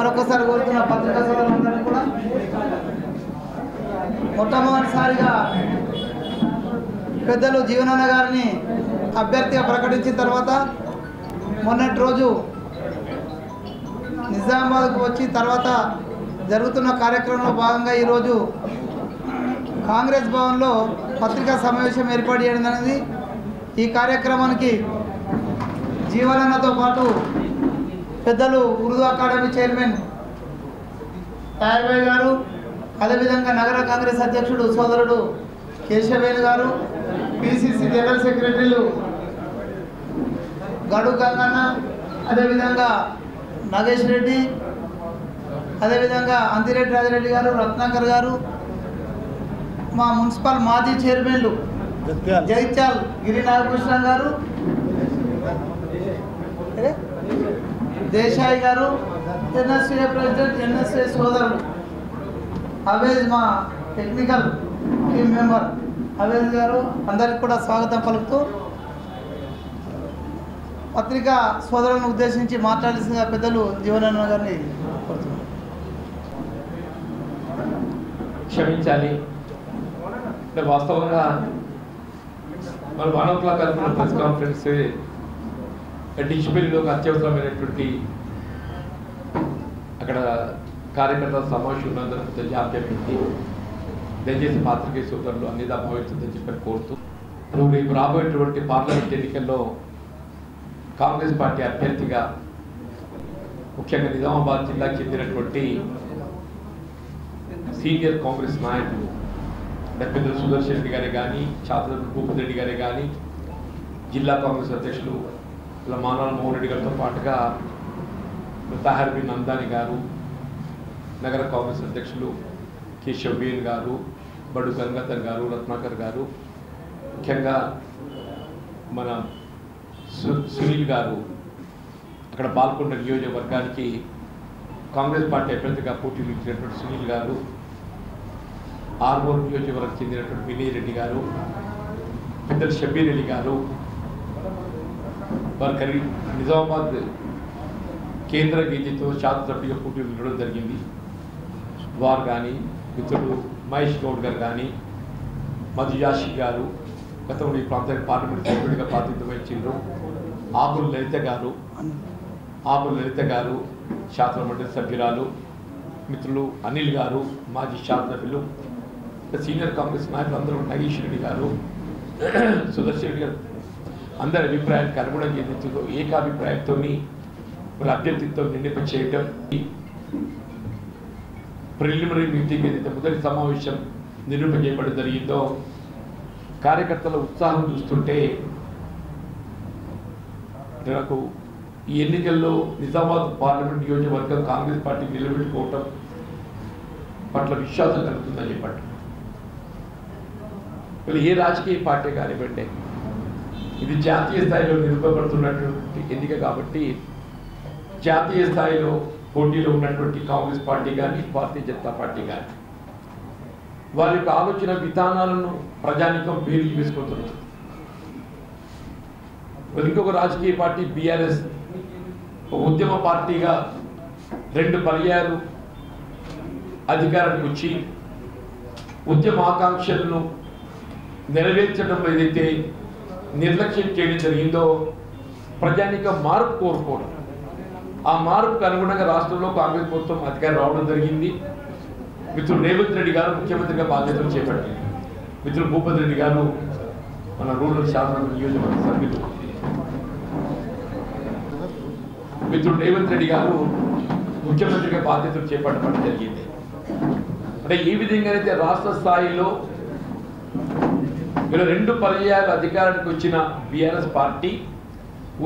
మరొకసారి కోరుతున్న పత్రికా సోదరులందరినీ కూడా మొట్టమొదటిసారిగా పెద్దలు జీవనన్న గారిని అభ్యర్థిగా ప్రకటించిన తర్వాత మొన్నటి రోజు నిజామాబాద్కు వచ్చి తర్వాత జరుగుతున్న కార్యక్రమంలో భాగంగా ఈరోజు కాంగ్రెస్ భవన్లో పత్రికా సమావేశం ఏర్పాటు చేయడం అనేది ఈ కార్యక్రమానికి జీవనన్నతో పాటు పెద్దలు ఉర్దూ అకాడమీ చైర్మన్ తాయర్భాయ్ గారు, అదేవిధంగా నగర కాంగ్రెస్ అధ్యక్షుడు సోదరుడు కేశవేణి గారు, పిసిసి జనరల్ సెక్రటరీలు గడు గంగన్న, అదేవిధంగా నాగేష్ రెడ్డి, అదేవిధంగా అంతిరెడ్డి రాజిరెడ్డి గారు, రత్నాకర్ గారు, మా మున్సిపల్ మాజీ చైర్మన్లు జగిత్యాల్ గిరి నాగకృష్ణ గారు, దేశాయి గారు, ఎన్ఎస్ఏ ప్రెసిడెంట్, ఎన్ఎస్ఏ సోదరుడు అవేజ్, మా టెక్నికల్ టీమ్ మెంబర్ అవేజ్ గారు, అందరికి కూడా స్వాగతం పలుకుతూ పత్రికా సోదరులను ఉద్దేశించి మాట్లాడాల్సిన పెద్దలు జీవనన్న గారిని కోరుతున్నారు. క్షమించాలి, వాస్తవంగా మన 1 o'clock అనుకున్న ప్రెస్ కాన్ఫరెన్స్ డిజిపల్లిలో ఒక అత్యవసరమైనటువంటి అక్కడ కార్యకర్తల సమావేశం ఉన్నందుకు జాప్యమైంది. దయచేసి పాత్రికేయ సోదరులు అన్ని భావిస్తుందని చెప్పి కోరుతూ, నువ్వు రేపు రాబోయేటువంటి పార్లమెంట్ ఎన్నికల్లో కాంగ్రెస్ పార్టీ అభ్యర్థిగా ముఖ్యంగా నిజామాబాద్ జిల్లాకు చెందినటువంటి సీనియర్ కాంగ్రెస్ నాయకులు పెద్దలు సుదర్శన్ రెడ్డి గారే కానీ, చాతల భూపతి రెడ్డి గారే కానీ, జిల్లా కాంగ్రెస్ అధ్యక్షులు ఇలా మానాల మోహన్ రెడ్డి గారితో పాటుగా తాహర్ బిన్ నందాని గారు, నగర కాంగ్రెస్ అధ్యక్షులు కేశవేణి గారు, బడు గంగాధర్ గారు, రత్నాకర్ గారు, ముఖ్యంగా మన సునీల్ గారు అక్కడ బాల్కొండ నియోజకవర్గానికి కాంగ్రెస్ పార్టీ అభ్యర్థిగా పోటీలు ఇచ్చినటువంటి సునీల్ గారు, ఆర్మూర్ నియోజకవర్గం చెందినటువంటి వినయ్ రెడ్డి గారు, పెద్దలు షబీర్ అలీ గారు, వారి నిజామాబాద్ కేంద్ర గీజీతో శాసనసభ్యుగా పోటీలు ఇవ్వడం జరిగింది. వారు కానీ, మిత్రుడు మహేష్ గౌడ్ గారు కానీ, మధు యాషి గారు గతంలో ఈ ప్రాంతానికి పార్లమెంట్ సభ్యుడిగా ప్రాతినిధ్యం వహించారు. ఆకుల లలిత గారు శాసన మండలి సభ్యురాలు, మిత్రులు అనిల్ గారు మాజీ శాసనసభ్యులు, సీనియర్ కాంగ్రెస్ నాయకులు అందరూ నాగేష్ రెడ్డి గారు, సుదర్శన్ రెడ్డి గారు, అందరి అభిప్రాయానికి అనుగుణంగా ఎన్నికల్లో ఏకాభిప్రాయంతో వాళ్ళ అభ్యర్థితో నిర్ణయం చేయడం. ప్రిలిమినరీ మీటింగ్ ఏదైతే మొదటి సమావేశం నిరూపణ చేయబడి జరిగిందో కార్యకర్తల ఉత్సాహం చూస్తుంటే నాకు ఈ ఎన్నికల్లో నిజామాబాద్ పార్లమెంట్ నియోజకవర్గం కాంగ్రెస్ పార్టీ నిలబెట్టుకోవటం పట్ల విశ్వాసం కలుగుతుందని చెప్పండి. వీళ్ళు ఏ రాజకీయ పార్టీ కానివ్వండి, ఇది జాతీయ స్థాయిలో నిరూపబడుతున్నటువంటి ఎన్నిక కాబట్టి జాతీయ స్థాయిలో పోటీలో ఉన్నటువంటి కాంగ్రెస్ పార్టీ కానీ, భారతీయ జనతా పార్టీ కానీ వారి యొక్క ఆలోచన విధానాలను ప్రజానికం బేరీ వేసుకుంటున్నారు. ఇంకొక రాజకీయ పార్టీ బీఆర్ఎస్ ఒక ఉద్యమ పార్టీగా 2 పర్యాయాలు అధికారానికి వచ్చి ఉద్యమ ఆకాంక్షలను నెరవేర్చడంలో ఏదైతే నిర్లక్ష్యం చేయడం జరిగిందో ప్రజానికం మార్పు కోరుకోవడం, ఆ మార్పుకు అనుగుణంగా రాష్ట్రంలో కాంగ్రెస్ ప్రభుత్వం అధికారం రావడం జరిగింది. మిత్రుడు రేవంత్ రెడ్డి గారు ముఖ్యమంత్రిగా బాధ్యతలు చేపట్టారు. మిత్రుడు భూపతి రెడ్డి గారు మన రూరల్ శాసన నియోజకవర్గ సభ్యులు, మిత్రుడు రేవంత్ రెడ్డి గారు ముఖ్యమంత్రిగా బాధ్యతలు చేపట్టడం జరిగింది. అంటే ఈ విధంగా అయితే రాష్ట్ర స్థాయిలో వీళ్ళు 2 పర్యాయాలు అధికారానికి వచ్చిన బీఆర్ఎస్ పార్టీ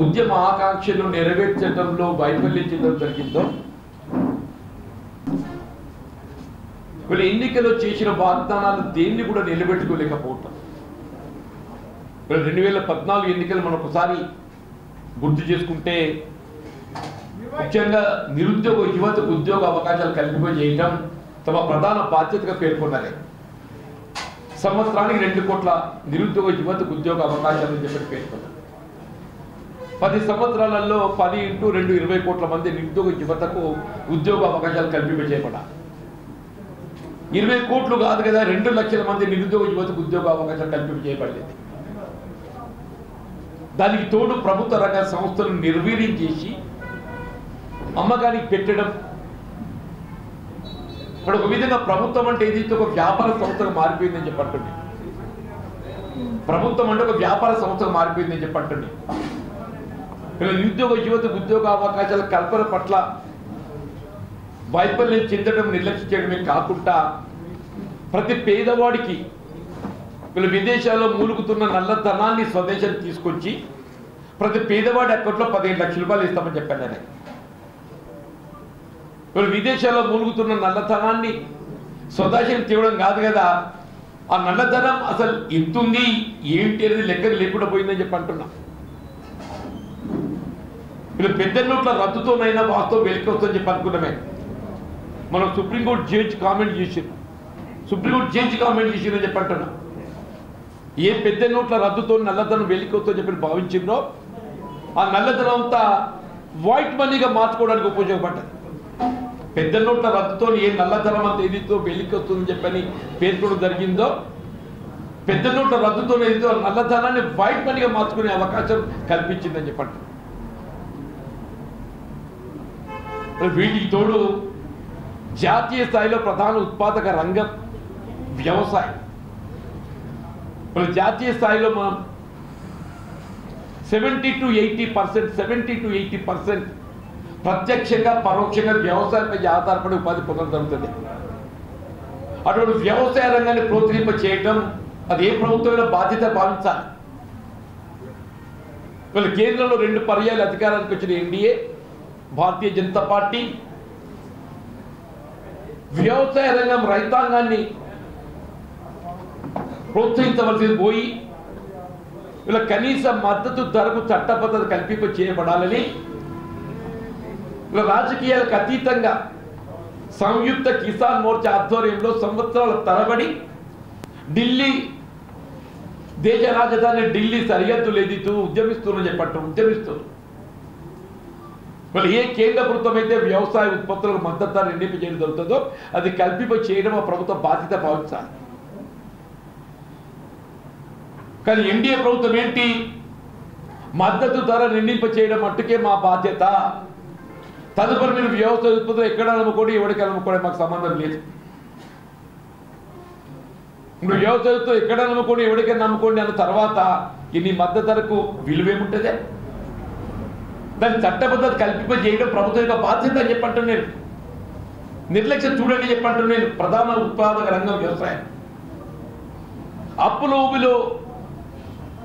ఉద్యమ ఆకాంక్షను నెరవేర్చడంలో వైఫల్యం చెందడం జరిగిందో, వీళ్ళు ఎన్నికల్లో చేసిన వాగ్దానాలు దేన్ని కూడా నిలబెట్టుకోలేకపోవటం. 2014 ఎన్నికలు మనం ఒకసారి గుర్తు చేసుకుంటే ముఖ్యంగా నిరుద్యోగ యువతకు ఉద్యోగ అవకాశాలు కల్పింపజేయడం తమ ప్రధాన బాధ్యతగా పేర్కొన్నారు. సంవత్సరానికి 2 కోట్ల నిరుద్యోగ యువతకు ఉద్యోగ అవకాశాలు చెప్పి పేర్కొన్నారు. 10 సంవత్సరాలలో 10 × 2 20 కోట్ల మంది నిరుద్యోగ యువతకు ఉద్యోగ అవకాశాలు కల్పింపజేయబడాలి. 20 కోట్లు కాదు కదా, 2 లక్షల మంది నిరుద్యోగ యువతకు ఉద్యోగ అవకాశాలు కల్పింపజేయబడలేదు. దానికి తోడు ప్రభుత్వ రంగ సంస్థలను నిర్వీర్యం చేసి అమ్మకానికి పెట్టడం. ఇప్పుడు ఒక విధంగా ప్రభుత్వం అంటే ఏదైతే ఒక వ్యాపార సంస్థగా మారిపోయిందని చెప్పండి. ప్రభుత్వం అంటే ఒక వ్యాపార సంస్థగా మారిపోయిందని చెప్పండి. ఇలా నిరుద్యోగ యువతకు ఉద్యోగ అవకాశాల కల్పన పట్ల వైఫల్యం చెందడం, నిర్లక్ష్యం చేయడమే కాకుండా ప్రతి పేదవాడికి వీళ్ళు విదేశాల్లో మూలుగుతున్న నల్లధనాన్ని స్వదేశానికి తీసుకొచ్చి ప్రతి పేదవాడి అకౌంట్లో 15 లక్షల రూపాయలు ఇస్తామని చెప్పాను నేను. వీళ్ళు విదేశాల్లో మూలుగుతున్న నల్లధనాన్ని స్వదేశానికి తేవడం కాదు కదా, ఆ నల్లధనం అసలు ఎంతుంది ఏంటి అనేది లెక్క లేకుండా పోయిందని చెప్పి అంటున్నా. వీళ్ళు పెద్ద నోట్ల రద్దుతోనైనా వాస్తవం వెలికి వస్తుందని చెప్పి అనుకున్నామే. మనం సుప్రీంకోర్టు జడ్జి కామెంట్ చేసింది, సుప్రీంకోర్టు జడ్జి కామెంట్ చేసిందని చెప్పి అంటున్నా. ఏ పెద్ద నోట్ల రద్దుతో నల్లధనం వెలికి వస్తుందని చెప్పి భావించిందో ఆ నల్లధనం అంతా వైట్ మనీగా మార్చుకోవడానికి ఉపయోగపడ్డది. పెద్ద నోట్ల రద్దుతో ఏ నల్లధనం అంతా ఏదితో వెలికి వస్తుందని చెప్పని పేర్కొనడం జరిగిందో, పెద్ద నోట్ల రద్దుతో ఏదో నల్లధనాన్ని వైట్ మనీగా మార్చుకునే అవకాశం కల్పించిందని చెప్పండి. వీటికి తోడు జాతీయ స్థాయిలో ప్రధాన ఉత్పాదక రంగం వ్యవసాయం. జాతీయ స్థాయిలో మనం 70 to 80% ప్రత్యక్షంగా పరోక్షంగా వ్యవసాయంపై ఆధారపడి ఉపాధి పొందడం జరుగుతుంది. అటువంటి వ్యవసాయ రంగాన్ని ప్రోత్సహింప చేయడం అది ఏ ప్రభుత్వమైన బాధ్యత భావించాలి. వీళ్ళు కేంద్రంలో 2 పర్యాయాలు అధికారానికి వచ్చిన ఎన్డీఏ, భారతీయ జనతా పార్టీ వ్యవసాయ రంగం రైతాంగాన్ని ప్రోత్సహించవలసింది పోయి వీళ్ళ కనీస మద్దతు ధరకు చట్టబద్ధత కల్పింప చేయబడాలని వీళ్ళ రాజకీయాలకు అతీతంగా సంయుక్త కిసాన్ మోర్చా ఆధ్వర్యంలో సంవత్సరాల తరబడి ఢిల్లీ దేశ రాజధాని ఢిల్లీ సరిహద్దులు ఎదుగుతూ ఉద్యమిస్తున్నారు చెప్పట్టు ఉద్యమిస్తున్నారు. మళ్ళీ ఏ కేంద్ర ప్రభుత్వం అయితే వ్యవసాయ ఉత్పత్తులకు మద్దతు ధర నిర్ణయింప చేయడం జరుగుతుందో అది కల్పింప చేయడం ఆ ప్రభుత్వ బాధ్యత భావించాలి. కానీ ఎన్డీఏ ప్రభుత్వం ఏంటి, మద్దతు ధర నిర్ణయింప చేయడం మట్టుకే మా బాధ్యత, తదుపరి మీరు వ్యవసాయ ఉత్పత్తులు ఎక్కడ నమ్ముకోండి ఎవరికి నమ్ముకోండి మాకు సంబంధం లేదు. మీరు వ్యవసాయ ఉత్పత్తులు ఎక్కడ నమ్ముకోండి ఎవరికైనా నమ్ముకోండి అన్న తర్వాత నీ మద్దతు ధరకు విలువేముంటుందే, దాన్ని చట్టబద్ధత కల్పింప చేయడం ప్రభుత్వం యొక్క బాధ్యత అని చెప్పంటాను నేను. నిర్లక్ష్యం చూడండి చెప్పంటాను నేను. ప్రధాన ఉత్పాదక రంగం వ్యవసాయం. అప్పుల ఊబిలో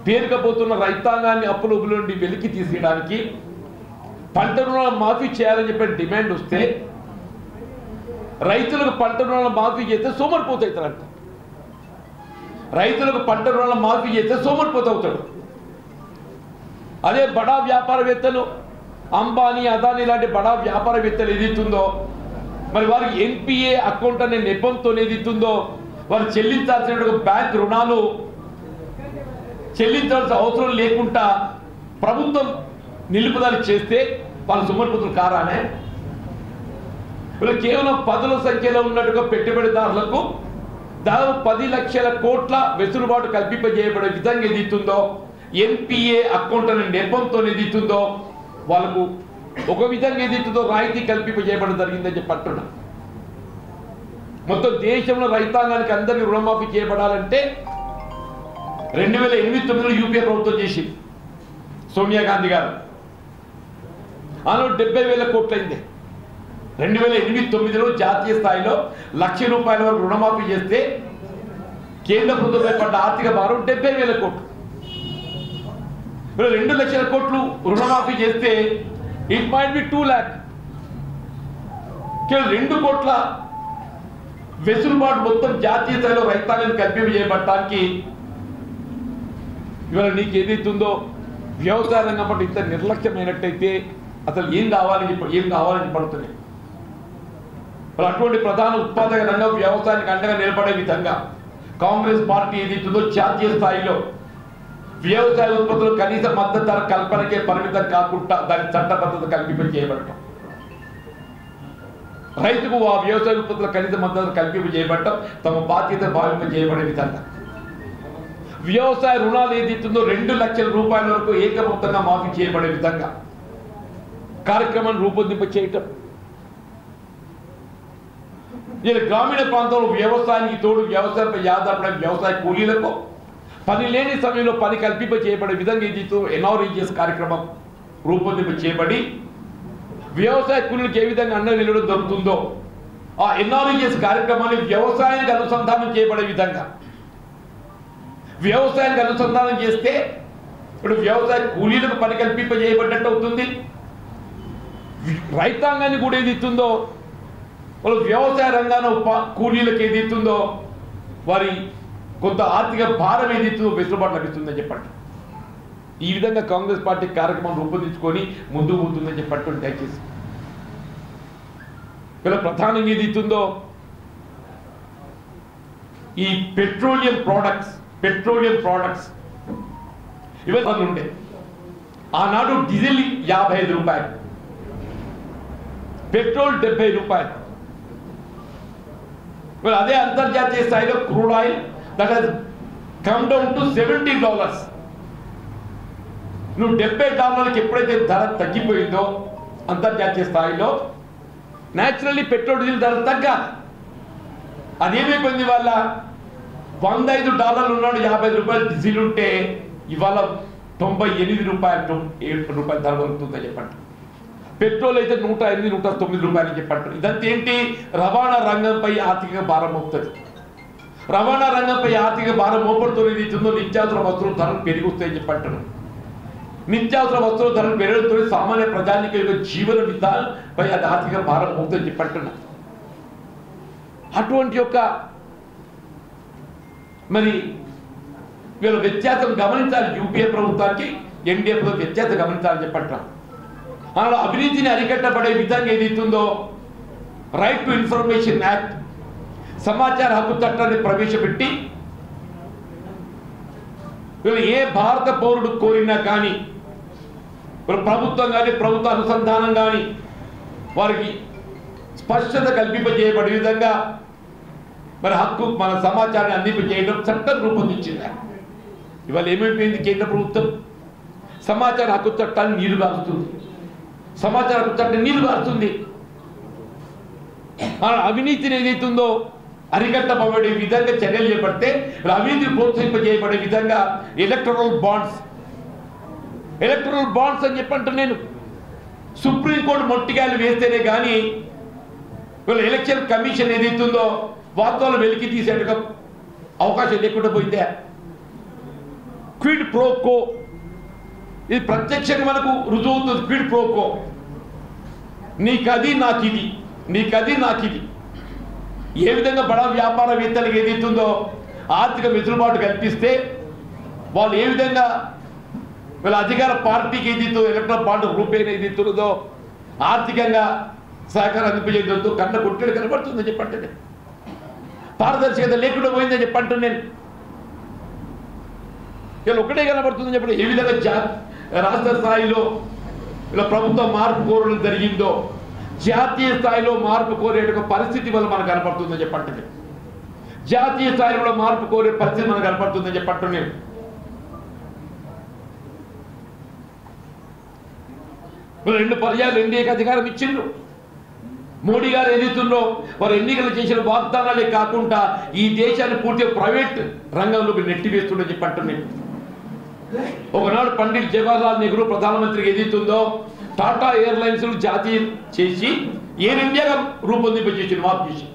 పేరుకపోతున్న రైతాంగాన్ని అప్పుల ఊబిలో నుండి వెలికి తీసేయడానికి పంట రుణాల మాఫీ చేయాలని చెప్పి డిమాండ్ వస్తే రైతులకు పంట రుణాల మాఫీ చేస్తే సోమరిపోతాయితారంట. రైతులకు పంట రుణాల మాఫీ చేస్తే సోమరిపోతావుతాడు. అదే బడా వ్యాపారవేత్తలు అంబానీ అదానీ లాంటి బడా వ్యాపారవేత్తలు ఏదైతుందో మరి వారికి ఎన్పిఏ అకౌంట్ అనే నెపంతో ఏదైతుందో వారు చెల్లించాల్సిన బ్యాంక్ రుణాలు చెల్లించాల్సిన అవసరం లేకుండా ప్రభుత్వం నిలుపుదల చేస్తే వాళ్ళు సుమర్పుతులు కారానే. వీళ్ళు కేవలం 10ల సంఖ్యలో ఉన్నట్టుగా పెట్టుబడిదారులకు దాదాపు 10 లక్షల కోట్ల వెసులుబాటు కల్పింపజేయబడే విధంగా ఏదైతుందో ఎన్పిఏ అకౌంట్ అనే నెపంతో ఏదైతుందో వాళ్ళకు ఒక విధంగా ఏదైతుందో రాయితీ కల్పింపజేయబడడం జరిగిందని చెప్పి అంటున్నా. మొత్తం దేశంలో రైతాంగానికి అందరికీ రుణమాఫీ చేయబడాలంటే 2008-9 యూపీఏ ప్రభుత్వం చేసింది సోనియా గాంధీ గారు. అందులో 70,000 కోట్లు అయింది. 2008-9లో జాతీయ స్థాయిలో 1,00,000 రూపాయల వరకు రుణమాఫీ చేస్తే కేంద్ర ప్రభుత్వంపై పడ్డ ఆర్థిక భారం 70,000 కోట్లు. 2 లక్షల కోట్లు రుణమాఫీ చేస్తే ఇట్ మైట్ బి 2 lakh. కేవలం 2 కోట్ల వెసులుబాటు మొత్తం జాతీయ స్థాయిలో రైతాంగాన్ని కల్పింపజేయబడటానికి ఇవాళ నీకు ఏదైతుందో వ్యవసాయ రంగం పట్ల ఇంత నిర్లక్ష్యమైనట్టయితే అసలు ఏం కావాలని పడుతుంది. అటువంటి ప్రధాన ఉత్పాదక రంగం వ్యవసాయానికి అండగా నిలబడే విధంగా కాంగ్రెస్ పార్టీ ఏదైతుందో జాతీయ స్థాయిలో వ్యవసాయ ఉత్పత్తులు కనీస మద్దతు ధర కల్పనకే పరిమితం కాకుండా దాని చట్టబద్ధత కల్పింప చేయబడటం, రైతుకు ఆ వ్యవసాయ ఉత్పత్తుల కనీస మద్దతు కల్పింప చేయబడటం తమ బాధ్యత భావింప చేయబడే విధంగా వ్యవసాయ రుణాలు ఏదైతుందో 2 లక్షల రూపాయల వరకు ఏకమొత్తంగా మాఫీ చేయబడే విధంగా కార్యక్రమాన్ని రూపొందింప చేయటం. నేను గ్రామీణ ప్రాంతంలో వ్యవసాయానికి తోడు వ్యవసాయంపై ఆధారపడే వ్యవసాయ కూలీలకు పని లేని సమయంలో పని కల్పింప చేయబడే విధంగా ఇది ఎన్ఆర్ఈజిఎస్ కార్యక్రమం రూపొందింప చేయబడి వ్యవసాయ కూలీలకు ఏ విధంగా అండగా నిలవడం జరుగుతుందో ఆ ఎన్ఆర్ఈజిఎస్ కార్యక్రమాన్ని వ్యవసాయానికి అనుసంధానం చేయబడే విధంగా, వ్యవసాయానికి అనుసంధానం చేస్తే ఇప్పుడు వ్యవసాయ కూలీలకు పని కల్పింప చేయబడ్డట్టు అవుతుంది. రైతాంగాన్ని కూడా ఏది ఇస్తుందో వాళ్ళు వ్యవసాయ రంగాన కూలీలకు ఏది ఇస్తుందో వారి కొంత ఆర్థిక భారం ఏది ఇస్తుందో వెసులుబాటు లభిస్తుందని చెప్పండి. ఈ విధంగా కాంగ్రెస్ పార్టీ కార్యక్రమం రూపొందించుకొని ముందుకు పోతుందని చెప్పట్టు దయచేసి ఇలా ప్రధానంగా ఏది ఇస్తుందో ఈ పెట్రోలియం ప్రోడక్ట్స్ ఇవన్నీ ఉండే. ఆనాడు డీజిల్ 55 రూపాయలు, పెట్రోల్ 70 రూపాయలు. అదే అంతర్జాతీయ స్థాయిలో crude oil that has come down to $70. నువ్వు $70 ఎప్పుడైతే ధర తగ్గిపోయిందో అంతర్జాతీయ స్థాయిలో న్యాచురల్లీ పెట్రోల్ డీజిల్ ధర తగ్గాలి. అదేమైపోయింది వాళ్ళ $105 ఉన్నాడు, 55 రూపాయలు డీజిల్ ఉంటే ఇవాళ 98 రూపాయలు 7 రూపాయల ధర దొరుకుతుందని చెప్పండి. పెట్రోల్ అయితే 108 109 రూపాయలు చెప్పంటారు. ఇదంతా ఏంటి? రవాణా రంగంపై ఆర్థిక భారం మోపుతుంది. రవాణా రంగంపై ఆర్థిక భారం మోపడుతూ ఏదైతుందో నిత్యావసర వస్తువుల ధరలు పెరిగి వస్తాయని చెప్పంటారు. నిత్యావసర వస్తువుల ధరలు పెరగడంతో సామాన్య ప్రజానిక యొక్క జీవన విధానంపై అది ఆర్థిక భారం మోపుతుందని చెప్పంటున్నారు. అటువంటి యొక్క మరి వీళ్ళ వ్యత్యాసం గమనించాలి. యూపీఏ ప్రభుత్వానికి ఎన్డీఏ ప్రభుత్వం వ్యత్యాసం గమనించాలని చెప్పంటున్నాం. అందులో అవినీతిని అరికట్టబడే విధంగా ఏదైతుందో రైట్ టు ఇన్ఫర్మేషన్ యాక్ట్, సమాచార హక్కు చట్టాన్ని ప్రవేశపెట్టి వీళ్ళు ఏ భారత పౌరుడు కోరినా కానీ ప్రభుత్వం కానీ ప్రభుత్వ అనుసంధానం కానీ వారికి స్పష్టత కల్పింపజేయబడే విధంగా మరి హక్కు మన సమాచారాన్ని అందింపజేయడం చట్టం రూపొందించింది. ఇవాళ ఏమైపోయింది? కేంద్ర ప్రభుత్వం సమాచార హక్కు చట్టాన్ని నీరు గారుస్తుంది, సమాచార హక్కు చట్టాన్ని నీరు గారుతుంది. అవినీతిని ఏదైతుందో అరికట్టబడే విధంగా చర్యలు చేపడితే అవినీతిని ప్రోత్సహింపజేయబడే విధంగా ఎలక్టరల్ బాండ్స్ అని చెప్పంటే నేను సుప్రీంకోర్టు మొట్టికాయలు వేస్తేనే కానీ వీళ్ళ ఎలక్షన్ కమిషన్ ఏదైతుందో వాస్తవాలు వెలికి తీసేట్టుగా అవకాశం లేకుండా పోయిందే. క్విడ్ ప్రోకో ఇది ప్రత్యక్షంగా మనకు రుజువు అవుతుంది. క్విడ్ ప్రోకో నీకది నాకిది, నీకది నాకిది. ఏ విధంగా బడా వ్యాపారవేత్తలకు ఏదైతుందో ఆర్థిక వెసులుబాటు కల్పిస్తే వాళ్ళు ఏ విధంగా వీళ్ళ అధికార పార్టీకి ఏదైతుందో ఎలక్ట్రల్ బాండ్ రూపేణ ఏదైతుందో ఆర్థికంగా సహకారం అందింపజేయడంతో కన్న కొట్టేది కనబడుతుందని చెప్పంటే పారదర్శకత లేకుండా పోయిందని చెప్పంటూ నేను ఇలా ఒకటే కనబడుతుందని చెప్పండి. ఏ విధంగా రాష్ట్ర స్థాయిలో ఇలా ప్రభుత్వం మార్పు కోరడం జరిగిందో జాతీయ స్థాయిలో మార్పు కోరే పరిస్థితి వల్ల మనకు కనపడుతుందని చెప్పంటే జాతీయ స్థాయిలో మార్పు కోరే పరిస్థితి మనకు కనపడుతుందని చెప్పంటూ నేను రెండు పర్యాలు ఎన్డీఏకి అధికారం ఇచ్చిండ్రు. మోడీ గారు ఏదైతుందో వారు ఎన్నికలు చేసిన వాగ్దానాలే కాకుండా ఈ దేశాన్ని పూర్తిగా ప్రైవేట్ రంగంలోకి నెట్టివేస్తుండని చెప్పంటున్నాను. ఒకనాడు పండిట్ జవహర్లాల్ నెహ్రూ ప్రధానమంత్రికి ఏదైతుందో టాటా ఎయిర్లైన్స్ జాతీయం చేసి ఎయిర్ ఇండియాగా రూపొందింపజేసింది, మార్పు చేసి.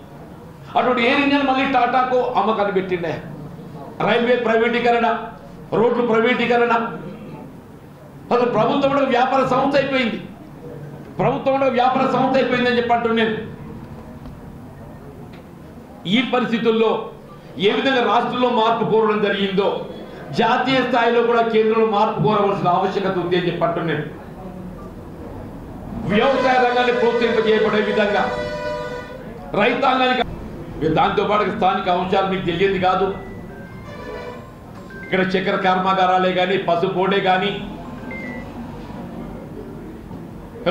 అటువంటి ఎయిర్ ఇండియాను మళ్ళీ టాటాకు అమ్మకాన్ని పెట్టిండే. రైల్వే ప్రైవేటీకరణ, రోడ్లు ప్రైవేటీకరణ, అసలు ప్రభుత్వం కూడా వ్యాపార సంస్థ అయిపోయింది. ప్రభుత్వం కూడా వ్యాపార సంస్థ అయిపోయిందని చెప్పంటున్నాను నేను. ఈ పరిస్థితుల్లో ఏ విధంగా రాష్ట్రంలో మార్పు కోరడం జరిగిందో జాతీయ స్థాయిలో కూడా కేంద్రంలో మార్పు కోరవలసిన ఆవశ్యకత ఉంది అని చెప్పంటున్నాను. వ్యవసాయ రంగాన్ని ప్రోత్సహింపజేయబడే విధంగా రైతాంగానికి, దాంతోపాటు స్థానిక అంశాలు మీకు తెలియదు కాదు. ఇక్కడ చక్కెర కర్మాగారాలే కానీ పసుపు బోర్డే కానీ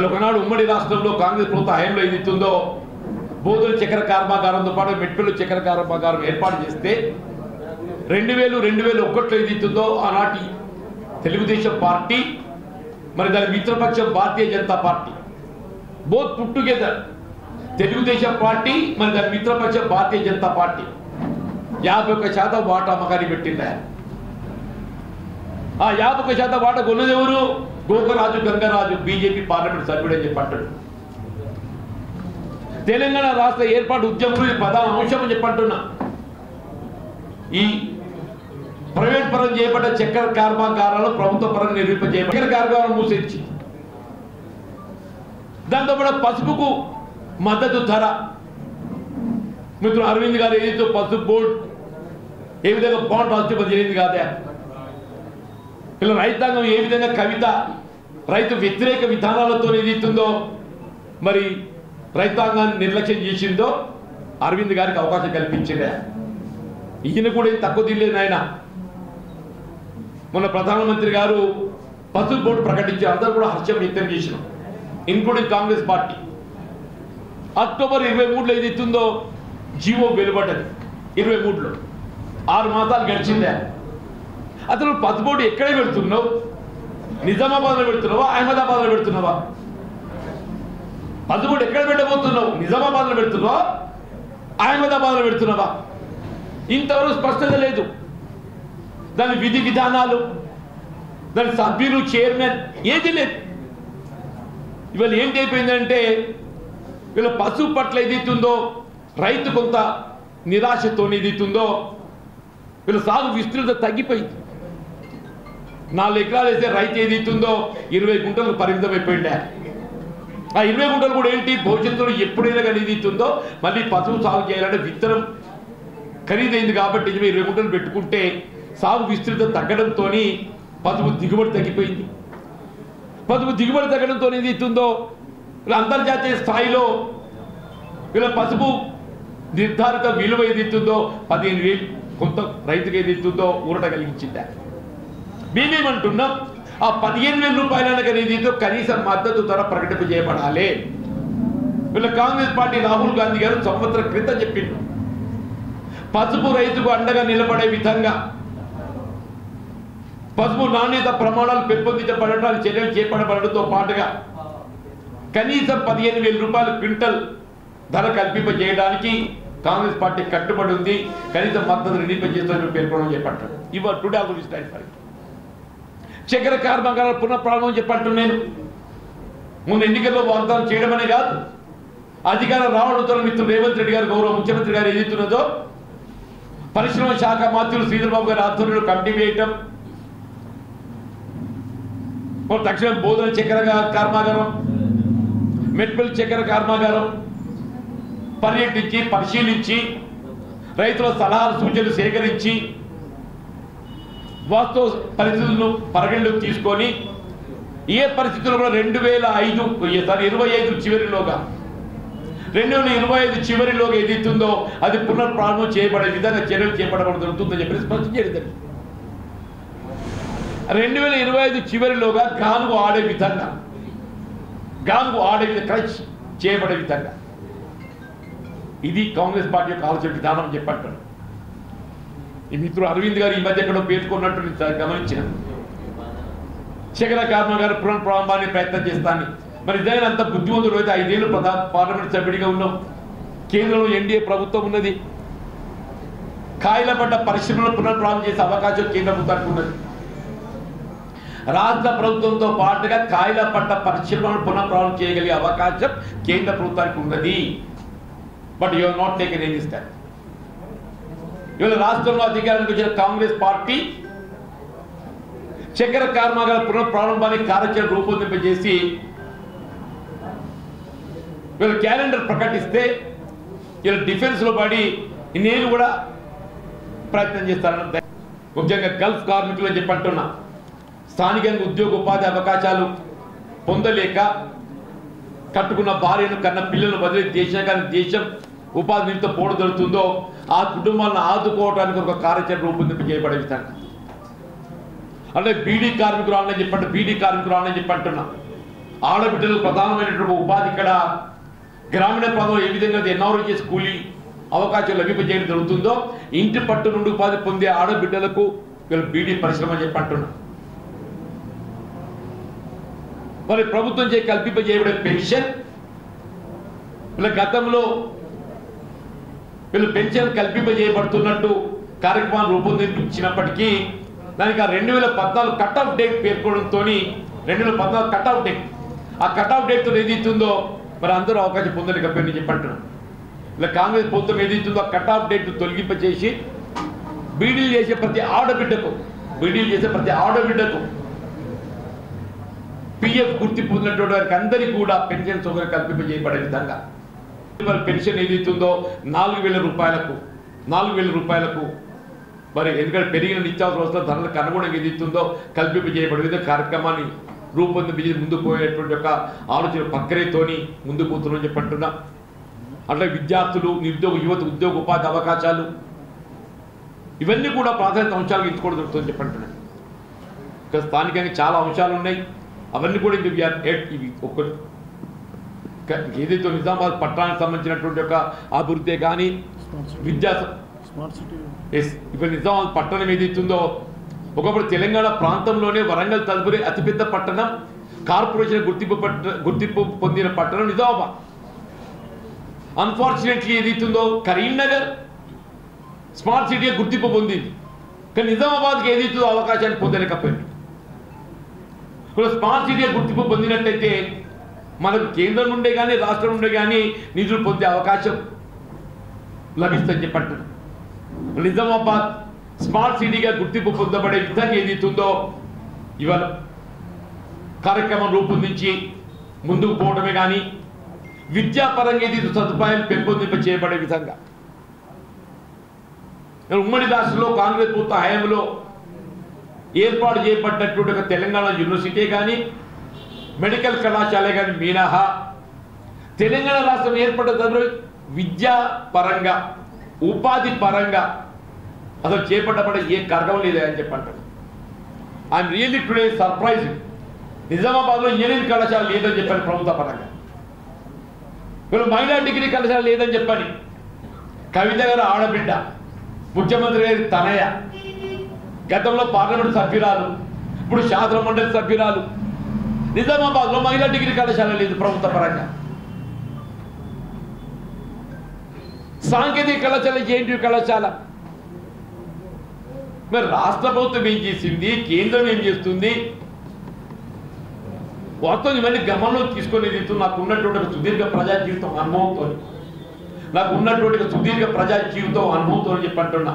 ఒకనాడు ఉమ్మడి రాష్ట్రంలో కాంగ్రెస్ ప్రభుత్వ హయాంలో ఏదైతుందో బోధన చక్కెర కర్మాగారంతో పాటు మెట్పల్లి చక్కెర కర్మాగారం ఏర్పాటు చేస్తే 2001లో ఏదైతుందో ఆనాటి తెలుగుదేశం పార్టీ మరి దాని మిత్రపక్షం Bharatiya Janata party both put together Telugu Desam party మరి దాని మిత్రపక్షం భారతీయ జనతా పార్టీ 51% వాటా అమ్మకాన్ని పెట్టింది. ఆ 51% వాటా కొన్నది ఎవరు? గోకరాజు గంగరాజు బీజేపీ పార్లమెంట్ సభ్యుడు అని చెప్పంటాడు. తెలంగాణ రాష్ట్ర ఏర్పాటు ఉద్యమంలో ప్రధాన అంశం అని చెప్పంటున్నా. ఈ ప్రైవేట్ పరం చేయబడ్డ చక్కెర కర్మాగారాలు ప్రభుత్వ పరంగా నిర్మింపజేయబడ్డ చక్కెర కర్మాగారం మూసేసి దాంతో పాటు పసుపుకు మద్దతు ధర మిత్రులు అరవింద్ గారు ఏదైతే పసుపు బోర్డు ఏ విధంగా బాండ్ రాష్ట్రం జరిగింది కాదా? ఇలా రైతాంగం ఏ విధంగా కవిత రైతు వ్యతిరేక విధానాలతో ఏదైతుందో మరి రైతాంగాన్ని నిర్లక్ష్యం చేసిందో అరవింద్ గారికి అవకాశం కల్పించిందే. ఈయన కూడా ఏం తక్కువ తినలేదు ఆయన. మొన్న ప్రధానమంత్రి గారు పసుపు బోర్డు ప్రకటించారు. అందరూ కూడా హర్షం వ్యక్తం చేసినాం, ఇన్క్లూడింగ్ కాంగ్రెస్ పార్టీ. అక్టోబర్ 23లో ఏదైతుందో జీవో వెలువడ్డది. 23లో 6 మాసాలు గడిచిందే. అసలు పసుపు బోర్డు ఎక్కడే పెడుతున్నావు? నిజామాబాద్లో పెడుతున్నావా, అహ్మదాబాద్లో పెడుతున్నావా? పసుపు బోర్డు ఎక్కడ పెట్టబోతున్నావు? నిజామాబాద్లో పెడుతున్నావా, అహ్మదాబాద్లో పెడుతున్నావా? ఇంతవరకు స్పష్టత లేదు. దాని విధి విధానాలు, దాని సభ్యులు, చైర్మన్ ఏది లేదు. ఇవాళ ఏంటి అయిపోయిందంటే వీళ్ళ పసుపు పట్ల ఏదైతుందో రైతు కొంత నిరాశతో ఏదైతుందో వీళ్ళ సాగు విస్తృత తగ్గిపోయింది. 4 ఎకరాలు వేసే రైతు ఏదైతుందో 20 గుంటలకు పరిమితం అయిపోయిండే. ఆ 20 గుంటలు కూడా ఏంటి, భవిష్యత్తులో ఎప్పుడైనా కానీ ఏదైతుందో మళ్ళీ పసుపు సాగు చేయాలంటే విత్తనం ఖరీదైంది కాబట్టి 20 గుంటలు పెట్టుకుంటే సాగు విస్తృత తగ్గడంతో పసుపు దిగుబడి తగ్గిపోయింది. పసుపు దిగుబడి తగ్గడంతో ఏదైతుందో ఇలా అంతర్జాతీయ స్థాయిలో వీళ్ళ పసుపు నిర్ధారిత విలువ ఏదైతుందో 15,000 కొంత రైతుకు ఏదైతుందో ఊరట కలిగించిందా. మేమేమంటున్నాం, ఆ 15,000 రూపాయలైనా కానీ ఏదైతే కనీస మద్దతు ధర ప్రకటింపజేయబడాలి. వీళ్ళ కాంగ్రెస్ పార్టీ రాహుల్ గాంధీ గారు సంవత్సరం క్రితం చెప్పిండు, పసుపు రైతుకు అండగా నిలబడే విధంగా పసుపు నాణ్యత ప్రమాణాలు పెంపొందించబడటానికి చర్యలు చేపట్టబడడంతో పాటుగా కనీసం 15,000 రూపాయలు క్వింటల్ ధర కల్పింపజేయడానికి కాంగ్రెస్ పార్టీ కట్టుబడి ఉంది. కనీసం మద్దతు నిర్ణయింపజేస్తామని పేర్కొనడం చేపట్టారు. ఇవాళ today also we stand for it. చక్కెర కర్మాగారాల పునఃప్రారంభం చెప్పంటున్నాను నేను. ముందు ఎన్నికల్లో వాగ్దానం చేయడం అనే కాదు, అధికారం రావడంతో మిత్రులు రేవంత్ రెడ్డి గారు గౌరవ ముఖ్యమంత్రి గారు ఏదైతున్నదో పరిశ్రమ శాఖ మంత్రులు శ్రీధర్బాబు గారి ఆధ్వర్యంలో కమిటీ వేయటం, తక్షణం బోధన చక్కెర కర్మాగారం, మెట్పల్లి చక్కెర కర్మాగారం పర్యటించి పరిశీలించి రైతుల సలహాలు సూచనలు సేకరించి వాస్తవ పరిస్థితులను పరిగణలోకి తీసుకొని ఏ పరిస్థితుల్లో కూడా 2025 చివరిలోగా 2025 చివరిలోగా ఏదైతుందో అది పునఃప్రారంభం చేయబడే విధంగా చర్యలు చేపట్టబడుతుందని చెప్పి స్పష్టం చేయడం. 2025 చివరిలోగా గానుగు ఆడే విధంగా క్రష్ చేయబడే విధంగా ఇది కాంగ్రెస్ పార్టీ యొక్క ఆలోచన విధానం చెప్పంటారు. ఈ మిత్రుడు అరవింద్ గారు ఈ మధ్య ఎక్కడో పేర్కొన్నట్టు నేను గమనించిన. చక్కెర కర్మాగారం పునఃప్రారంభాన్ని ప్రయత్నం చేస్తాను. మరి నిజంగా అంత బుద్ధిమంతుడు అయితే 5 ఏళ్ళు పార్లమెంట్ సభ్యుడిగా ఉన్నాం. కేంద్రంలో ఎన్డీఏ ప్రభుత్వం ఉన్నది. కాయల పడ్డ పరిశ్రమలను పునఃప్రారంభం చేసే అవకాశం కేంద్ర ప్రభుత్వానికి ఉన్నది. రాష్ట్ర ప్రభుత్వంతో పాటుగా కాయల పడ్డ పరిశ్రమలను పునఃప్రారంభం చేయగలిగే అవకాశం కేంద్ర ప్రభుత్వానికి ఉన్నది. But you have not taken any step. ఇవాళ రాష్ట్రంలో అధికారానికి వచ్చిన కాంగ్రెస్ పార్టీ చక్కెర కర్మాగార పునఃప్రారంభానికి కార్యాచరణ రూపొందింపజేసి వీళ్ళు క్యాలెండర్ ప్రకటిస్తే వీళ్ళు డిఫెన్స్లో పడి నేను కూడా ప్రయత్నం చేస్తానని ముఖ్యంగా గల్ఫ్ కార్మికులు అని చెప్పంటున్నా. స్థానికంగా ఉద్యోగ ఉపాధి అవకాశాలు పొందలేక కట్టుకున్న భార్యను కన్న పిల్లలను వదిలి దేశం ఉపాధి నిమిత్తం పోటు దొరుకుతుందో ఆ కుటుంబాలను ఆదుకోవడానికి ఒక కార్యాచరణ రూపొందింపజేయబడే విధంగా అంటే బీడీ కార్మికురాలని చెప్పండి, బీడీ కార్మికురాలని చెప్పంటున్నా. ఆడబిడ్డలకు ప్రధానమైనటువంటి ఉపాధి ఇక్కడ గ్రామీణ ప్రాంతంలో ఏ విధంగా ఎన్ఆర్ఓ చేసి కూలీ అవకాశం లభింపజేయడం జరుగుతుందో ఇంటి పట్టు నుండి ఉపాధి పొందే ఆడబిడ్డలకు వీళ్ళు బీడీ పరిశ్రమ చెప్పంటున్నా. మరి ప్రభుత్వం చే కల్పింపజేయబడే పెన్షన్ వీళ్ళ గతంలో వీళ్ళు పెన్షన్ కల్పింపజేయబడుతున్నట్టు కార్యక్రమాన్ని రూపొందించినప్పటికీ దానికి ఆ 2014 కట్ ఆఫ్ డేట్ పేర్కొనడంతో 2014 కట్ ఆఫ్ డేట్, ఆ కట్ ఆఫ్ డేట్తో ఏదైతుందో మరి అందరూ అవకాశం పొందలేకపోయింది చెప్పంటున్నాను. ఇలా కాంగ్రెస్ ప్రభుత్వం ఏదైతుందో ఆ కట్ ఆఫ్ డేట్ తొలగింపచేసి బీడీలు చేసే ప్రతి ఆడబిడ్డకు పిఎఫ్ గుర్తింపు ఉన్నటువంటి వారికి అందరికీ కూడా పెన్షన్ సౌకర్యం కల్పింపజేయబడే విధంగా పెన్షన్ ఏదైతుందో 4,000 రూపాయలకు మరి ఎందుకంటే పెరిగిన నిత్యావసర వస్తువుల ధరలకు అనుగుణంగా ఏదైతుందో కల్పింపజేయబడే విధంగా కార్యక్రమాన్ని రూపొందించి ముందుకు పోయేటువంటి ఒక ఆలోచన ప్రక్రియతోని ముందుకు పోతున్నామని చెప్పంటున్నా. అట్లా విద్యార్థులు, నిరుద్యోగ యువత ఉద్యోగ ఉపాధి అవకాశాలు ఇవన్నీ కూడా ప్రాధాన్యత అంశాలు ఎంచుకోవడం జరుగుతుందని చెప్పంటున్నాను. ఇక్కడ స్థానికంగా చాలా అంశాలు ఉన్నాయి, అవన్నీ కూడా ఇవి ఒక్కటి ఏదైతే నిజామాబాద్ పట్టణానికి సంబంధించినటువంటి ఒక అభివృద్ధి కానీ విద్యా ఇప్పుడు నిజామాబాద్ పట్టణం ఏదైతుందో ఒకప్పుడు తెలంగాణ ప్రాంతంలోనే వరంగల్ తదుపరి అతిపెద్ద పట్టణం, కార్పొరేషన్ గుర్తింపు పొందిన పట్టణం నిజామాబాద్. అన్ఫార్చునేట్లీ ఏదైతుందో కరీంనగర్ స్మార్ట్ సిటీగా గుర్తింపు పొందింది, కానీ నిజామాబాద్కి ఏదైతుందో అవకాశాన్ని పొందలేకపోయింది. ఇప్పుడు స్మార్ట్ సిటీగా గుర్తింపు పొందినట్టయితే మనకు కేంద్రం నుండే కానీ రాష్ట్రం నుండే కానీ నిధులు పొందే అవకాశం లభిస్తుందని చెప్పంటున్నాను. నిజామాబాద్ స్మార్ట్ సిటీగా గుర్తింపు పొందబడే విధంగా ఏదైతుందో ఇవాళ కార్యక్రమం రూపొందించి ముందుకు పోవడమే కానీ విద్యాపరంగా ఏది సదుపాయాలు పెంపొందింప చేయబడే విధంగా ఉమ్మడి రాష్ట్రంలో కాంగ్రెస్ ప్రభుత్వ హయాంలో ఏర్పాటు చేయబడ్డటువంటి ఒక తెలంగాణ యూనివర్సిటీ కానీ మెడికల్ కళాశాల కానీ మినహా తెలంగాణ రాష్ట్రం ఏర్పడ్డ తదుపరి విద్యా పరంగా ఉపాధి పరంగా అసలు చేపట్టబడే ఏ కార్యక్రమం లేదా అని చెప్పంటారు. I'm really today surprise. నిజామాబాద్లో ఇంజనీరింగ్ కళాశాల లేదని చెప్పాను ప్రభుత్వ పరంగా, వీళ్ళు మహిళా డిగ్రీ కళాశాల లేదని చెప్పని కవిత గారు ఆడబిడ్డ, ముఖ్యమంత్రి గారి తనయ, గతంలో పార్లమెంట్ సభ్యురాలు, ఇప్పుడు శాసన మండలి సభ్యురాలు. నిజామాబాద్లో మహిళా డిగ్రీ కళాశాల లేదు ప్రభుత్వ పరంగా. సాంకేతిక కళాశాల, జేఎన్టీయూ కళాశాల. మరి రాష్ట్ర ప్రభుత్వం ఏం చేసింది, కేంద్రం ఏం చేస్తుంది, వాస్తవం ఇవన్నీ గమనంలో తీసుకొని నాకు ఉన్నటువంటి ఒక సుదీర్ఘ ప్రజా జీవితం అనుభవంతో చెప్పంటున్నా.